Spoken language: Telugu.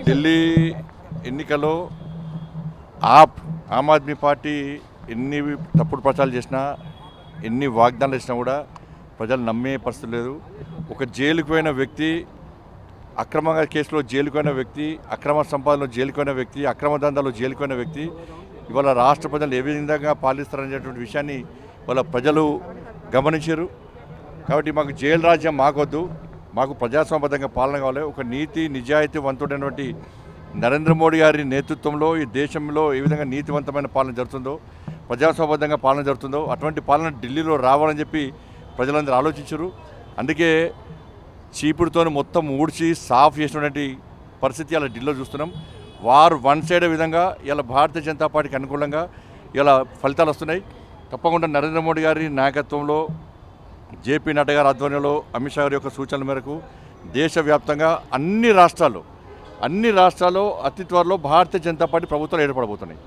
ఢిల్లీ ఎన్నికల్లో ఆమ్ ఆద్మీ పార్టీ ఎన్ని తప్పుడు ప్రచారాలు చేసినా, ఎన్ని వాగ్దానాలు చేసినా కూడా ప్రజలు నమ్మే పరిస్థితి లేదు. ఒక జైలుకు పోయిన వ్యక్తి, అక్రమంగా కేసులో జైలుకు పోయిన వ్యక్తి, అక్రమ సంపాదనలో జైలుకు పోయిన వ్యక్తి, అక్రమ దందాలో జైలుకు పోయిన వ్యక్తి ఇవాళ రాష్ట్ర ప్రజలు ఏ విధంగా పాలిస్తారనేటువంటి విషయాన్ని వాళ్ళ ప్రజలు గమనించారు. కాబట్టి మాకు జైలు రాజ్యం మాకొద్దు, మాకు ప్రజాస్వామ్యబద్ధంగా పాలన కావాలి. ఒక నీతి నిజాయితీ వంతుడైనటువంటి నరేంద్ర మోడీ గారి నేతృత్వంలో ఈ దేశంలో ఏ విధంగా నీతివంతమైన పాలన జరుగుతుందో, ప్రజాస్వామ్యబద్ధంగా పాలన జరుగుతుందో అటువంటి పాలన ఢిల్లీలో రావాలని చెప్పి ప్రజలందరూ ఆలోచించారు. అందుకే చీపుడుతో మొత్తం ఊడ్చి సాఫ్ చేసినటువంటి పరిస్థితి అలా ఢిల్లీలో చూస్తున్నాం. వారు వన్ సైడ్ విధంగా ఇలా భారతీయ జనతా పార్టీకి అనుకూలంగా ఇలా ఫలితాలు వస్తున్నాయి. తప్పకుండా నరేంద్ర మోడీ గారి నాయకత్వంలో, జేపీ నడ్డా గారి ఆధ్వర్యంలో, అమిత్ షా గారి యొక్క సూచనల మేరకు దేశవ్యాప్తంగా అన్ని రాష్ట్రాల్లో అతి త్వరలో భారతీయ జనతా పార్టీ ప్రభుత్వాలు ఏర్పడబోతున్నాయి.